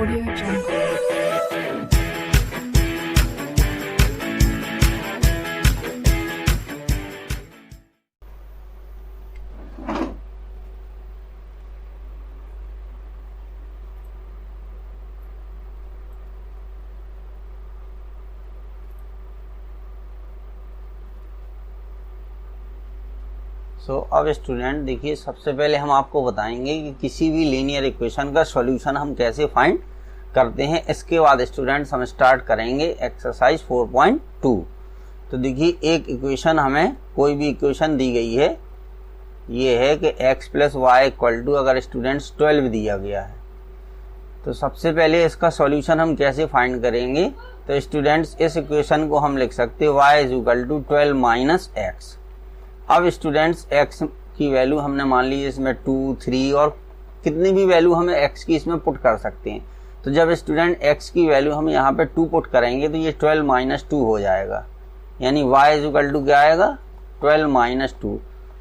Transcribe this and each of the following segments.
Audio Jungle. अब student देखिए, सबसे पहले हम आपको बताएंगे कि किसी भी लीनियर इक्वेशन का सॉल्यूशन हम कैसे फाइंड करते हैं। इसके बाद स्टूडेंट्स हम स्टार्ट करेंगे एक्सरसाइज 4.2। तो देखिए, एक इक्वेशन हमें कोई भी इक्वेशन दी गई है, ये है कि x plus y equal to, अगर स्टूडेंट्स 12 दिया गया है, तो सबसे पहले इसका सॉल्यूशन हम कैसे फाइंड करेंगे। तो स्टूडेंट्स इस इक्वेशन को हम लिख सकते हैं y is equal to 12 minus x. अब स्टूडेंट्स x की वैल्यू हमने मान ली इसमें 2, 3 और कितनी भी वैल्यू हमें x की इसमें पुट कर सकते हैं। तो जब स्टूडेंट x की वैल्यू हम यहाँ पे 2 पुट करेंगे तो ये 12 माइनस 2 हो जाएगा, यानी y इज इक्वल टू क्या आएगा, 12 माइनस 2।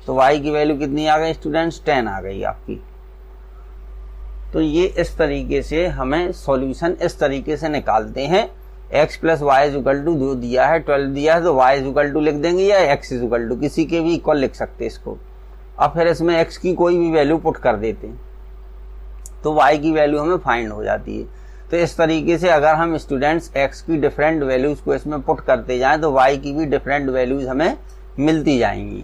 तो y की वैल्यू कितनी आ गई स्टूडेंट्स, 10 आ गई आपकी। तो ये इस तरीके से हमें सॉल्यूशन इस तरीके से निकालते हैं। x plus y is equal to, जो दिया है 12 दिया है, तो y इज इक्वल टू लिख देंगे या x इज इक्वल टू, किसी के भी इक्वल लिख सकते हैं इसको। अब फिर इसमें x की कोई भी वैल्यू पुट कर देते हैं तो y की वैल्यू हमें फाइंड हो जाती है। तो इस तरीके से अगर हम स्टूडेंट्स x की डिफरेंट वैल्यूज को इसमें पुट करते जाएं तो y की भी डिफरेंट वैल्यूज हमें मिलती जाएंगी।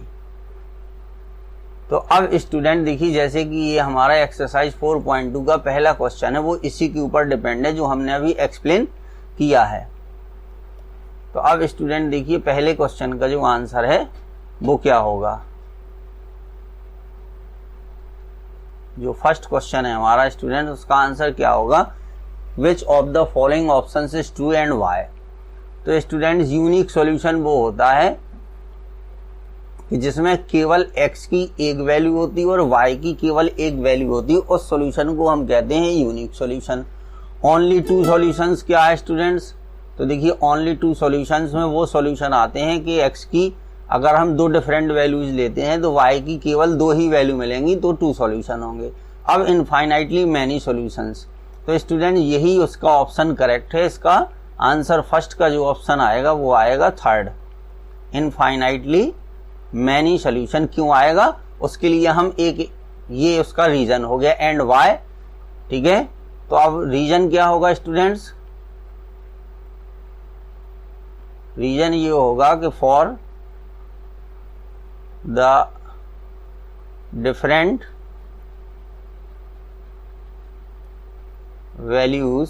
तो अब स्टूडेंट देखिए, जैसे कि ये हमारा एक्सरसाइज 4.2 का पहला क्वेश्चन है, वो इसी के ऊपर डिपेंड है जो हमने अभी एक्सप्लेन किया है। तो अब स्टूडेंट देखिए, पहले क्वेश्चन का जो आंसर है वो क्या होगा। जो फर्स्ट क्वेश्चन है हमारा स्टूडेंट, उसका आंसर क्या होगा, विच of the following options is true and why. तो स्टूडेंट यूनिक सॉल्यूशन वो होता है कि जिसमें केवल x की एक वैल्यू होती है और y की केवल एक वैल्यू होती है, उस सॉल्यूशन को हम कहते हैं यूनिक सॉल्यूशन। ओनली 2 सॉल्यूशंस क्या है स्टूडेंट्स, तो देखिए ओनली 2 सॉल्यूशंस में वो सॉल्यूशन आते हैं कि x की अगर हम 2 डिफरेंट वैल्यूज लेते हैं तो y की केवल 2 ही वैल्यू मिलेंगी, तो 2 सॉल्यूशन होंगे। अब इनफाइनाइटली मैनी सॉल्यूशंस, तो स्टूडेंट यही उसका ऑप्शन करेक्ट है। इसका आंसर फर्स्ट का जो ऑप्शन आएगा वो आएगा थर्ड, इनफाइनाइटली मैनी सॉल्यूशन। क्यों आएगा, उसके लिए हम एक, ये उसका रीजन हो गया एंड वाई, ठीक है। तो अब रीजन क्या होगा स्टूडेंट्स, रीजन ये होगा कि for the different values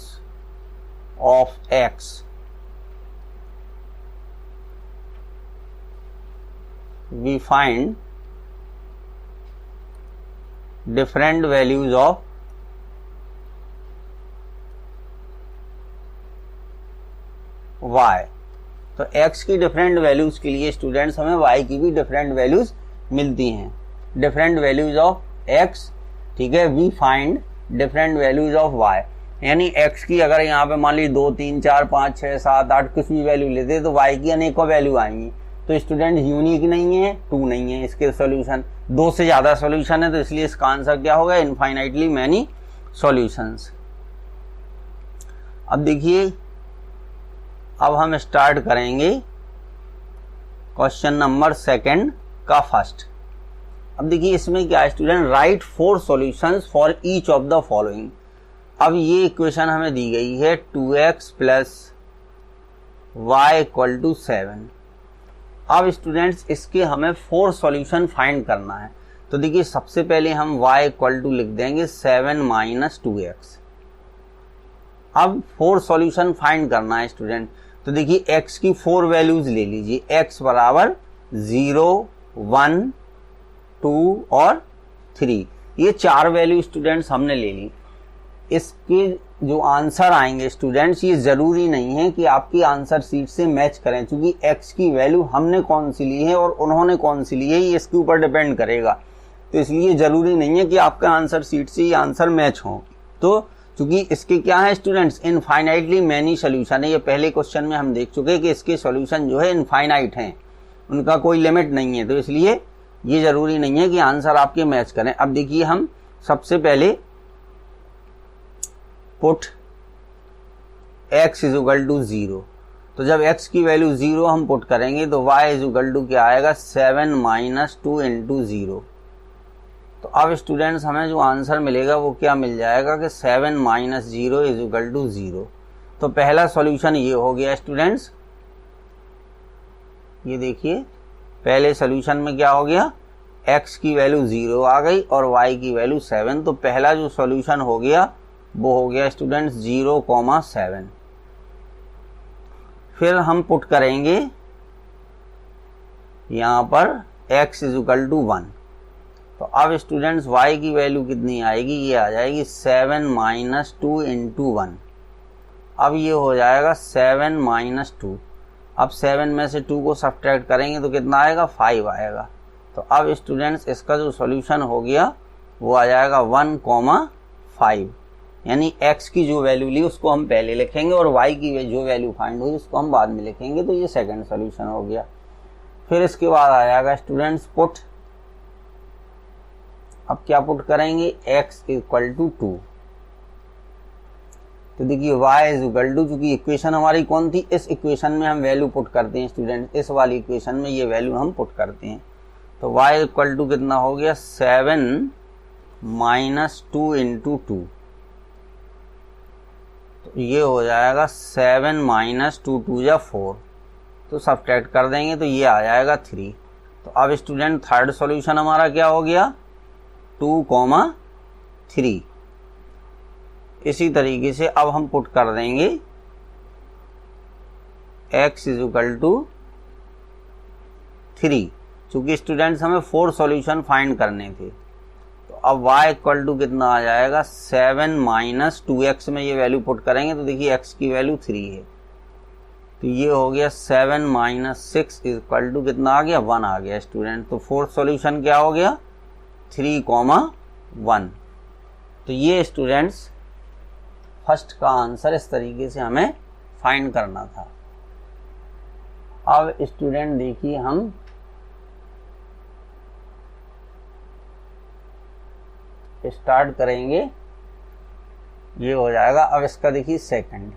of x we find different values of y। तो x की डिफरेंट वैल्यूज के लिए स्टूडेंट्स हमें y की भी डिफरेंट वैल्यूज मिलती हैं। डिफरेंट वैल्यूज ऑफ x, ठीक है, we find different values of y, यानी x की अगर यहाँ पे मान ली 2, 3, 4, 5, 6, 7, 8 कुछ भी वैल्यू लेते हैं तो y की अनेकों वैल्यू आएंगी। तो स्टूडेंट यूनिक नहीं है, 2 नहीं है इसके सॉल्यूशन, 2 से ज्यादा सॉल्यूशन है, तो इसलिए इसका आंसर क्या होगा, इनफाइनाइटली मैनी सॉल्यूशंस। अब देखिए, अब हम स्टार्ट करेंगे क्वेश्चन नंबर 2 का फर्स्ट। अब देखिए इसमें क्या है student, right 4 solutions for each of the following. अब ये इक्वेशन हमें दी गई है 2x plus y equal to 7। अब स्टूडेंट्स इसके हमें 4 सॉल्यूशन फाइंड करना है। तो देखिए सबसे पहले हम y इक्वल टू लिख देंगे 7 माइनस 2x। अब 4 सॉल्यूशन फाइंड करना है स्टूडेंट। तो देखिए x की 4 वैल्यूज ले लीजिए, x बराबर 0, 1, 2 और 3, ये 4 वैल्यू स्टूडेंट्स हमने ले ली। इसके जो आंसर आएंगे स्टूडेंट्स, ये जरूरी नहीं है कि आपकी आंसर शीट से मैच करें, क्योंकि x की वैल्यू हमने कौन सी ली है और उन्होंने कौन सी ली है, ये इसके ऊपर डिपेंड करेगा। तो इसलिए जरूरी नहीं है कि आपका आंसर शीट से ये आंसर मैच हो। तो क्योंकि इसके क्या है स्टूडेंट्स, इनफाइनाइटली मैनी सोल्यूशन है। ये पहले क्वेश्चन में हम देख चुके हैं कि इसके सॉल्यूशन जो है इनफाइनाइट हैं, उनका कोई लिमिट नहीं है। तो इसलिए ये जरूरी नहीं है कि आंसर आपके मैच करें। अब देखिए हम सबसे पहले put x is equal to 0। तो जब x की वैल्यू 0 हम पुट करेंगे तो y इज इक्वल टू क्या आएगा, 7 माइनस 2 इंटू 0। तो अब स्टूडेंट्स हमें जो आंसर मिलेगा वो क्या मिल जाएगा कि 7 माइनस 0 इज इक्वल टू 0। तो पहला सॉल्यूशन ये हो गया स्टूडेंट्स। ये देखिए पहले सॉल्यूशन में क्या हो गया, x की वैल्यू 0 आ गई और y की वैल्यू 7। तो पहला जो सॉल्यूशन हो गया वो हो गया स्टूडेंट्स 0,7। फिर हम पुट करेंगे यहाँ पर x इज इक्वल टू 1। तो अब स्टूडेंट्स y की वैल्यू कितनी आएगी, ये आ जाएगी 7 माइनस 2 इंटू 1। अब ये हो जाएगा 7 माइनस 2। अब 7 में से 2 को सब्ट्रैक्ट करेंगे तो कितना आएगा, 5 आएगा। तो अब स्टूडेंट्स इसका जो सॉल्यूशन हो गया वो आ जाएगा 1,5। यानी x की जो वैल्यू ली उसको हम पहले लिखेंगे और y की जो वैल्यू फाइंड हुई उसको हम बाद में लिखेंगे। तो ये सेकंड सॉल्यूशन हो गया। फिर इसके बाद आ जाएगा स्टूडेंट्स पुट। अब क्या पुट करेंगे, x इक्वल टू 2। तो देखिए y इज इक्वल टू, चूंकि इक्वेशन हमारी कौन थी, इस इक्वेशन में हम वैल्यू पुट करते हैं स्टूडेंट, इस वाली इक्वेशन में ये वैल्यू हम पुट करते हैं। तो y इक्वल टू कितना हो गया, 7 माइनस 2 इंटू 2। तो ये हो जाएगा 7 माइनस 2, 2 जा 4। तो सब्ट्रैक्ट कर देंगे तो ये आ जाएगा 3। तो अब स्टूडेंट थर्ड सॉल्यूशन हमारा क्या हो गया, 2,3। इसी तरीके से अब हम पुट कर देंगे x इज इक्वल टू 3। चूंकि स्टूडेंट्स हमें 4 सॉल्यूशन फाइंड करने थे। तो अब y इक्वल टू कितना आ जाएगा, 7 माइनस 2x में ये वैल्यू पुट करेंगे तो देखिए x की वैल्यू 3 है। तो ये हो गया 7 माइनस 6 इक्वल टू कितना आ गया, 1 आ गया स्टूडेंट। तो फोर्थ सॉल्यूशन क्या हो गया, 3,1। तो ये स्टूडेंट्स फर्स्ट का आंसर इस तरीके से हमें फाइंड करना था। अब स्टूडेंट देखिए हम स्टार्ट करेंगे। ये हो जाएगा। अब इसका देखिए सेकंड,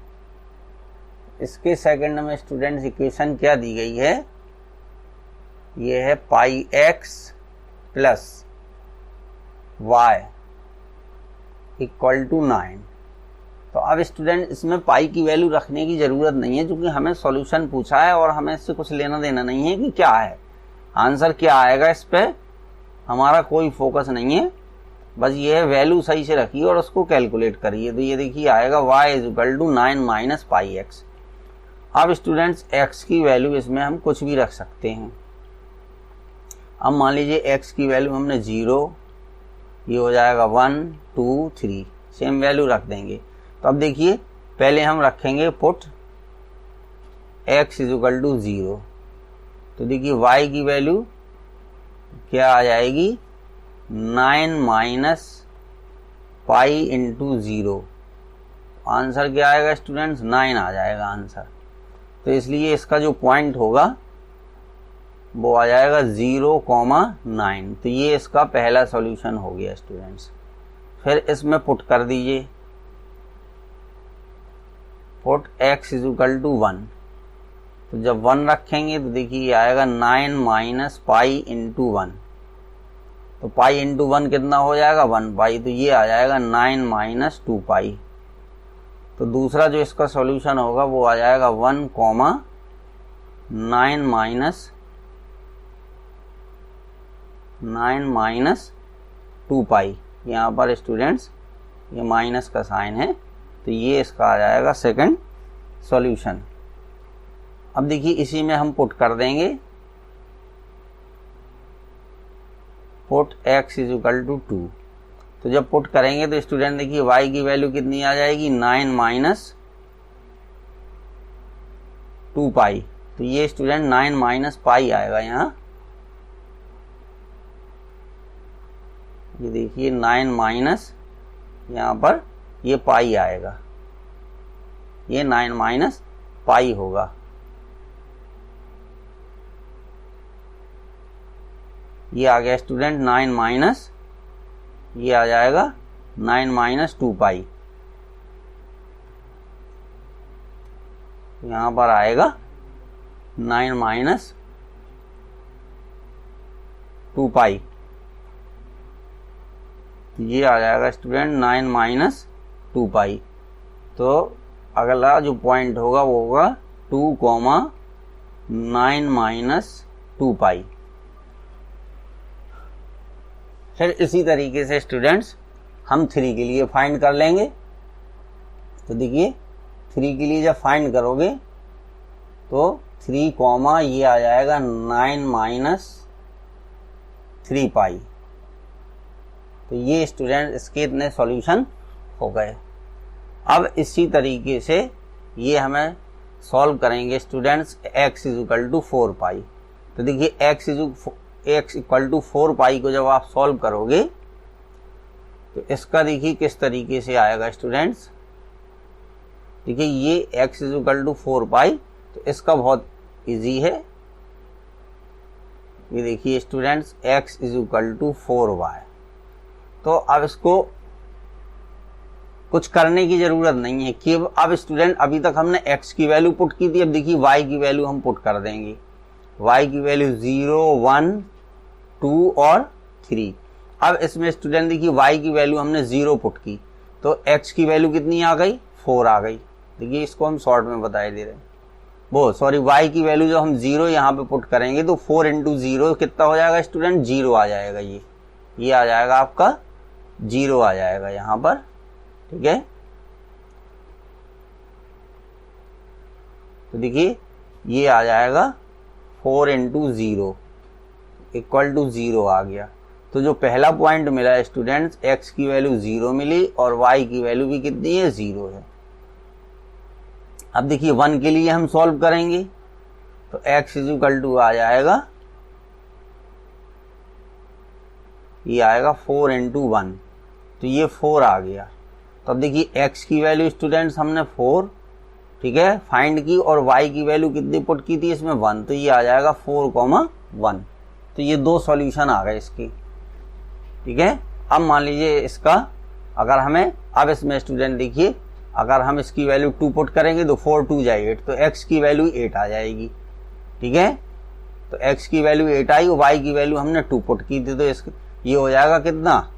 इसके सेकंड में स्टूडेंट्स इक्वेशन क्या दी गई है, ये है pi x plus y equal to 9। तो अब स्टूडेंट इसमें पाई की वैल्यू रखने की ज़रूरत नहीं है, क्योंकि हमें सॉल्यूशन पूछा है और हमें इससे कुछ लेना देना नहीं है कि क्या है आंसर, क्या आएगा, इस पर हमारा कोई फोकस नहीं है। बस ये है वैल्यू सही से रखिए और उसको कैलकुलेट करिए। तो ये देखिए आएगा y is equal to 9 minus pi x. अब स्टूडेंट्स x की वैल्यू इसमें हम कुछ भी रख सकते हैं। अब मान लीजिए x की वैल्यू हमने 0, ये हो जाएगा 1, 2, 3, सेम वैल्यू रख देंगे। तो अब देखिए पहले हम रखेंगे put x is equal to 0। तो देखिए y की वैल्यू क्या आ जाएगी, 9 माइनस पाई इंटू 0। आंसर क्या आएगा स्टूडेंट्स, 9 आ जाएगा आंसर। तो इसलिए इसका जो पॉइंट होगा वो आ जाएगा 0,9। तो ये इसका पहला सॉल्यूशन हो गया स्टूडेंट्स। फिर इसमें पुट कर दीजिए, put x is equal to 1। तो जब 1 रखेंगे तो देखिए आएगा 9 माइनस पाई इंटू 1। तो पाई इंटू 1 कितना हो जाएगा, 1 पाई। तो ये आ जाएगा 9 माइनस 2 पाई। तो दूसरा जो इसका सॉल्यूशन होगा वो आ जाएगा 9 माइनस 2 पाई। यहाँ पर स्टूडेंट्स ये माइनस का साइन है, तो ये इसका आ जाएगा सेकंड सॉल्यूशन। अब देखिए इसी में हम पुट कर देंगे put x is equal to 2। तो जब पुट करेंगे तो स्टूडेंट देखिए y की वैल्यू कितनी आ जाएगी, 9 माइनस 2 पाई। तो ये स्टूडेंट 9 माइनस पाई आएगा यहाँ। ये देखिए 9 माइनस यहाँ पर ये पाई आएगा, ये 9 माइनस पाई होगा। ये आ गया स्टूडेंट 9 माइनस, ये आ जाएगा 9 माइनस 2 पाई। यहाँ पर आएगा 9 माइनस 2 पाई, ये आ जाएगा स्टूडेंट 9 माइनस 2 पाई। तो अगला जो पॉइंट होगा वो होगा 2,9 माइनस 2 पाई। फिर इसी तरीके से स्टूडेंट्स हम 3 के लिए फाइंड कर लेंगे। तो देखिए 3 के लिए जब फाइंड करोगे तो 3 कॉमा ये आ जाएगा 9 माइनस 3 पाई। तो ये स्टूडेंट इसके इतने सॉल्यूशन हो गए। अब इसी तरीके से ये हमें सॉल्व करेंगे स्टूडेंट्स x इक्वल टू 4 पाई। तो देखिए x इक्वल टू 4 पाई को जब आप सॉल्व करोगे तो इसका देखिए किस तरीके से आएगा स्टूडेंट्स। देखिए ये x इक्वल टू 4 पाई, तो इसका बहुत इजी है। ये देखिए students x equal to 4y। तो अब इसको कुछ करने की जरूरत नहीं है कि अब स्टूडेंट अभी तक हमने x की वैल्यू पुट की थी, अब देखिए y की वैल्यू हम पुट कर देंगे। y की वैल्यू 0, 1, 2 और 3। अब इसमें स्टूडेंट देखिए y की वैल्यू हमने 0 पुट की तो x की वैल्यू कितनी आ गई, 4 आ गई। देखिए इसको हम शॉर्ट में बता दे रहे हैं, वो सॉरी y की वैल्यू जो हम 0 यहाँ पे पुट करेंगे तो 4 इंटू 0 कितना हो जाएगा स्टूडेंट, 0 आ जाएगा। ये आ जाएगा आपका 0 आ जाएगा यहाँ पर, ठीक है। तो देखिए ये आ जाएगा 4 इंटू 0 इक्वल टू 0 आ गया। तो जो पहला पॉइंट मिला स्टूडेंट्स, x की वैल्यू 0 मिली और y की वैल्यू भी कितनी है, 0 है। अब देखिए 1 के लिए हम सॉल्व करेंगे तो x इक्वल टू आ जाएगा, ये आएगा 4 इंटू 1, तो ये 4 आ गया। तो अब देखिए x की वैल्यू स्टूडेंट्स हमने 4, ठीक है, फाइंड की और y की वैल्यू कितनी पुट की थी इसमें 1, तो ये आ जाएगा 4,1। तो ये 2 सॉल्यूशन आ गए इसकी, ठीक है। अब मान लीजिए इसका अगर हमें, अब इसमें स्टूडेंट देखिए अगर हम इसकी वैल्यू 2 पुट करेंगे तो 4 2 जाए 8, तो x की वैल्यू 8 आ जाएगी, ठीक है। तो x की वैल्यू 8 आई और y की वैल्यू हमने 2 पुट की थी, तो ये हो जाएगा कितना,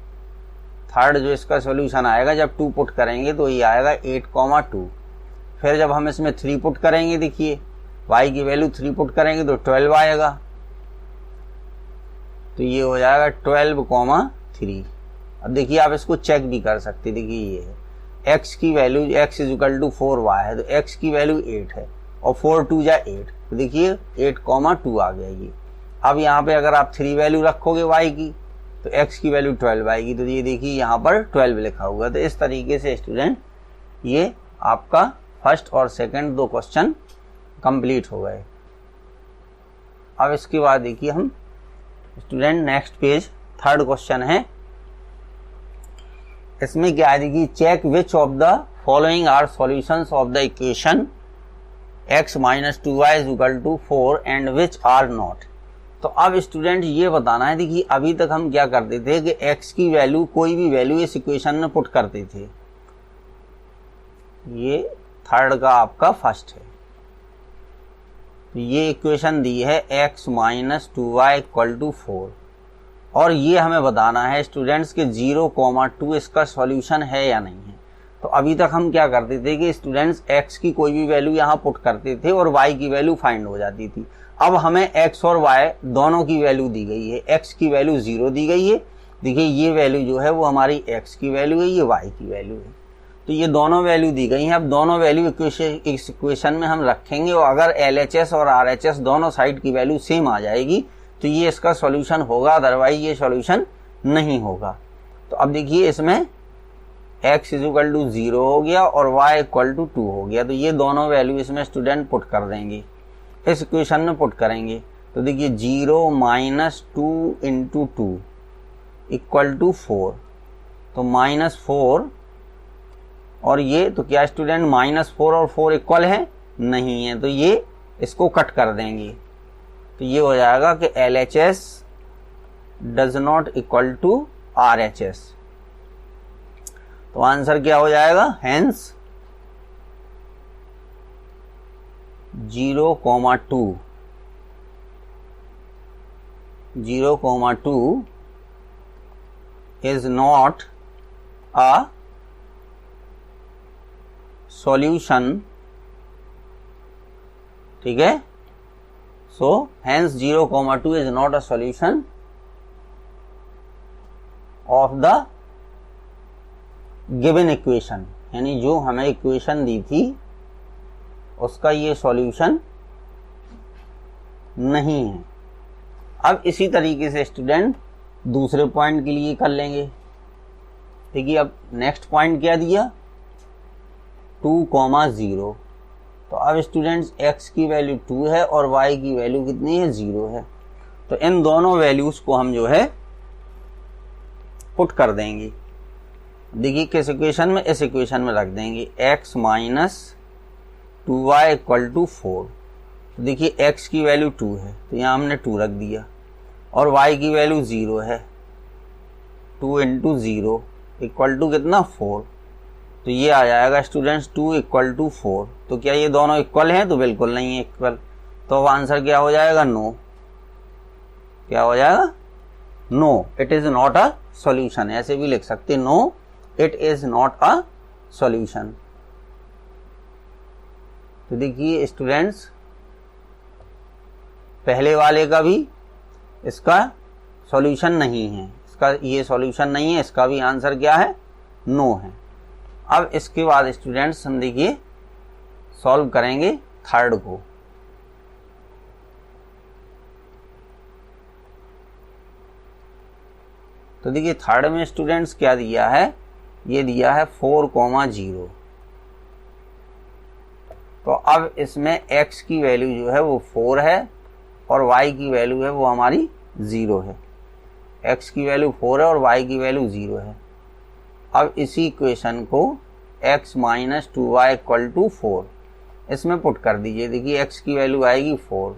थर्ड जो इसका सॉल्यूशन आएगा जब 2 पुट करेंगे तो ये आएगा 8,2। फिर जब हम इसमें 3 पुट करेंगे, देखिए y की वैल्यू 3 पुट करेंगे तो 12 आएगा, तो ये हो जाएगा 12,3। अब देखिए आप इसको चेक भी कर सकते, देखिए ये है x की value, x equal to 4y है तो x की वैल्यू 8 है और 4 2 जा 8, तो देखिए 8,2 आ गया ये। अब यहाँ पे अगर आप 3 वैल्यू रखोगे y की तो x की वैल्यू 12 आएगी, तो ये देखिए यहाँ पर 12 लिखा हुआ। तो इस तरीके से स्टूडेंट ये आपका फर्स्ट और सेकंड 2 क्वेश्चन कंप्लीट हो गए। अब इसके बाद देखिए हम student next page third question है। इसमें क्या है, देखिए check which of the following are solutions of the equation x minus 2y is equal to 4 and which are not. तो अब स्टूडेंट ये बताना है, देखिए अभी तक हम क्या करते थे कि x की वैल्यू कोई भी वैल्यू इस इक्वेशन में पुट करते थे। ये थर्ड का आपका फर्स्ट है, तो ये इक्वेशन दी है x minus 2y equal to 4 और ये हमें बताना है स्टूडेंट्स के 0,2 इसका सॉल्यूशन है या नहीं है। तो अभी तक हम क्या करते थे कि स्टूडेंट्स x की कोई भी वैल्यू यहाँ पुट करते थे और y की वैल्यू फाइंड हो जाती थी। अब हमें x और y दोनों की वैल्यू दी गई है, x की वैल्यू 0 दी गई है, देखिए ये वैल्यू जो है वो हमारी x की वैल्यू है, ये y की वैल्यू है। तो ये दोनों वैल्यू दी गई हैं। अब दोनों वैल्यू इस इक्वेशन में हम रखेंगे और अगर LHS और RHS दोनों साइड की वैल्यू सेम आ जाएगी तो ये इसका सॉल्यूशन होगा, अदरवाइज ये सॉल्यूशन नहीं होगा। तो अब देखिए इसमें x इक्वल टू 0 हो गया और y इक्वल टू 2 हो गया, तो ये दोनों वैल्यू इसमें स्टूडेंट पुट कर देंगे, इस इक्वेशन में पुट करेंगे। तो देखिए 0 माइनस 2 इंटू 2 इक्वल टू 4, तो माइनस 4 और ये तो क्या स्टूडेंट -4 और 4 इक्वल है नहीं है, तो ये इसको कट कर देंगे। तो ये हो जाएगा कि LHS does not equal to RHS। तो आंसर क्या हो जाएगा, hence 0,2 is not a solution, ठीक है। So hence 0,2 is not a solution of the given equation, यानी जो हमें इक्वेशन दी थी उसका ये सॉल्यूशन नहीं है। अब इसी तरीके से स्टूडेंट दूसरे पॉइंट के लिए कर लेंगे। देखिए अब नेक्स्ट पॉइंट क्या दिया, 2,0। तो अब स्टूडेंट्स x की वैल्यू 2 है और y की वैल्यू कितनी है, 0 है। तो इन दोनों वैल्यूज को हम जो है पुट कर देंगे। देखिए किस इक्वेशन में, इस इक्वेशन में रख देंगे x minus 2y equal to 4। तो देखिए x की वैल्यू 2 है तो यहाँ हमने 2 रख दिया और y की वैल्यू 0 है, 2 इंटू 0 इक्वल टू कितना, 4। तो ये आ जाएगा स्टूडेंट्स 2 इक्वल टू 4। तो क्या ये दोनों इक्वल हैं, तो बिल्कुल नहीं है इक्वल। तो अब आंसर क्या हो जाएगा, नो। क्या हो जाएगा, no, it is not a solution. ऐसे भी लिख सकते, no it is not a solution. तो देखिए स्टूडेंट्स पहले वाले का भी इसका सॉल्यूशन नहीं है, इसका ये सॉल्यूशन नहीं है, इसका भी आंसर क्या है, नो है। अब इसके बाद स्टूडेंट्स हम देखिए सॉल्व करेंगे थर्ड को। तो देखिए थर्ड में स्टूडेंट्स क्या दिया है, ये दिया है 4,0। तो अब इसमें x की वैल्यू जो है वो 4 है और y की वैल्यू है वो हमारी 0 है। x की वैल्यू 4 है और y की वैल्यू 0 है। अब इसी इक्वेशन को x minus 2y equal to 4 इसमें पुट कर दीजिए। देखिए x की वैल्यू आएगी 4,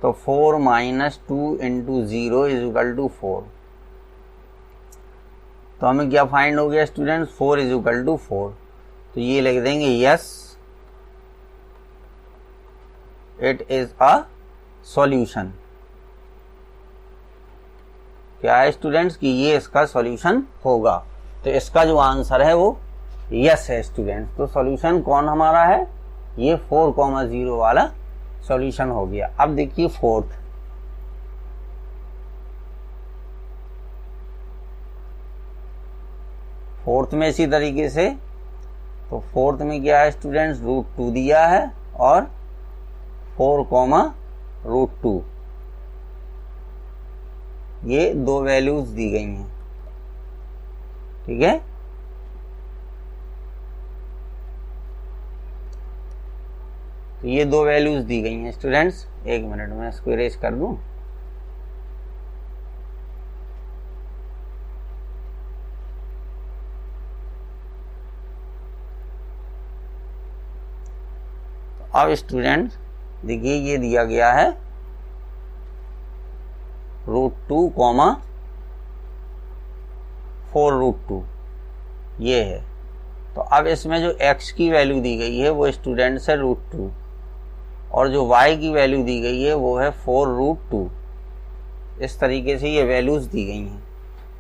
तो 4 minus 2 into 0 is equal to 4। तो हमें क्या फाइंड हो गया स्टूडेंट्स, 4 इज इक्वल टू 4। तो ये लिख देंगे yes it is a solution. क्या है स्टूडेंट्स कि ये इसका सॉल्यूशन होगा। तो इसका जो आंसर है वो यस है स्टूडेंट्स। तो सॉल्यूशन कौन हमारा है, ये 4,0 वाला सॉल्यूशन हो गया। अब देखिए फोर्थ में इसी तरीके से। तो फोर्थ में क्या है स्टूडेंट्स, √2 दिया है और 4,√2 ये दो वैल्यूज दी गई हैं, ठीक है। तो ये दो वैल्यूज दी गई हैं स्टूडेंट्स। एक मिनट में इसको इरेज कर दूं। अब स्टूडेंट्स देखिए ये दिया गया है √2, 4√2 ये है। तो अब इसमें जो x की वैल्यू दी गई है वो स्टूडेंट्स है √2 और जो y की वैल्यू दी गई है वो है 4√2। इस तरीके से ये वैल्यूज दी गई हैं।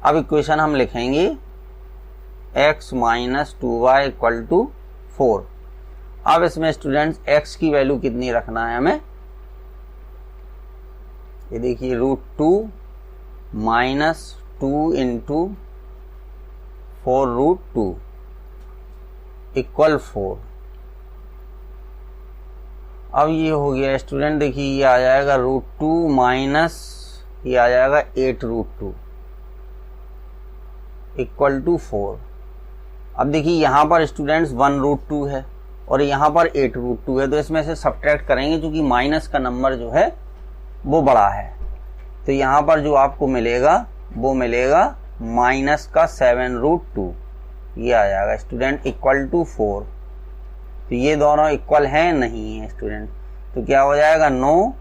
अब इक्वेशन हम लिखेंगे x minus 2y equal to 4। अब इसमें स्टूडेंट्स x की वैल्यू कितनी रखना है हमें, ये देखिए √2 माइनस 2 इंटू 4√2 इक्वल 4। अब ये हो गया स्टूडेंट, देखिए ये आ जाएगा √2 माइनस ये आ जाएगा 8√2 इक्वल टू 4। अब देखिए यहाँ पर स्टूडेंट्स 1√2 है और यहाँ पर 8√2 है, तो इसमें से सब्ट्रैक्ट करेंगे क्योंकि माइनस का नंबर जो है वो बड़ा है। तो यहाँ पर जो आपको मिलेगा वो मिलेगा माइनस का 7√2 ये आ जाएगा स्टूडेंट इक्वल टू 4। तो ये दोनों इक्वल हैं नहीं है स्टूडेंट। तो क्या हो जाएगा, no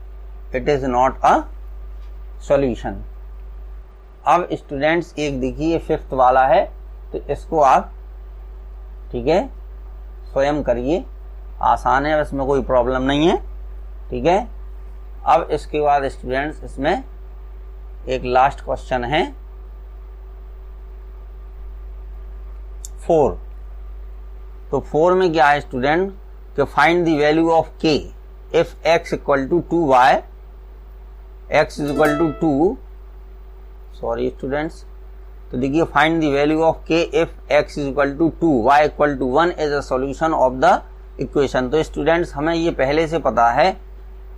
it is not a solution. अब स्टूडेंट्स एक देखिए फिफ्थ वाला है, तो इसको आप ठीक है स्वयं करिए, आसान है, इसमें कोई प्रॉब्लम नहीं है। ठीक है। अब इसके बाद स्टूडेंट्स इसमें एक लास्ट क्वेश्चन है 4। तो 4 में क्या है स्टूडेंट कि find the value of k if x equal to 2y, x is equal to 2, sorry students. तो देखिए find the value of k if x is equal to 2, y equal to 1 is a solution of the equation. तो students हमें ये पहले से पता है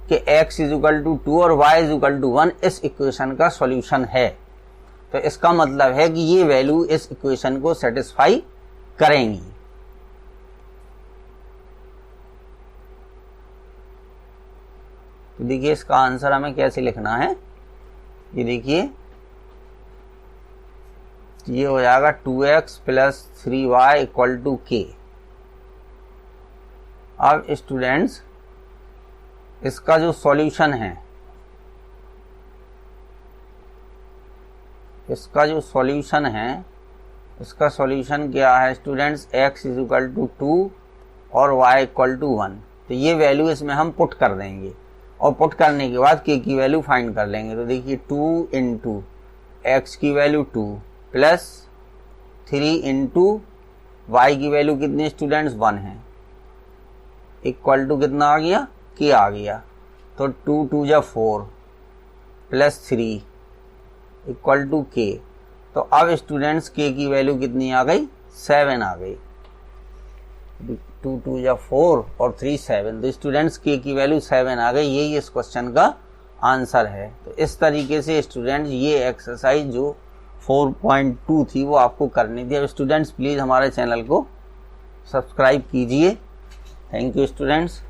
कि x इज इक्वल टू 2 और y इज इक्वल टू 1 इस इक्वेशन का सॉल्यूशन है। तो इसका मतलब है कि ये वैल्यू इस इक्वेशन को सेटिस्फाई करेंगी। तो देखिए इसका आंसर हमें कैसे लिखना है, ये देखिए ये हो जाएगा 2x plus 3y equal to k। अब स्टूडेंट्स इसका जो सॉल्यूशन है, इसका सॉल्यूशन क्या है students, x is equal to 2 और y इक्वल टू 1। तो ये वैल्यू इसमें हम पुट कर देंगे और पुट करने के बाद k की वैल्यू फाइंड कर लेंगे। तो देखिए 2 इंटू x की वैल्यू 2 प्लस 3 इंटू y की वैल्यू कितनी स्टूडेंट्स 1 है, इक्वल टू कितना आ गया, k आ गया। तो 2 2 जा 4 प्लस 3 इक्वल टू k। तो अब स्टूडेंट्स k की वैल्यू कितनी आ गई, 7 आ गई। 2 2 जा 4 और 3 7। तो स्टूडेंट्स k की वैल्यू 7 आ गई। यही इस क्वेश्चन का आंसर है। तो इस तरीके से स्टूडेंट्स ये एक्सरसाइज जो 4.2 थी वो आपको करनी थी। अब स्टूडेंट्स प्लीज़ हमारे चैनल को सब्सक्राइब कीजिए। Thank you students.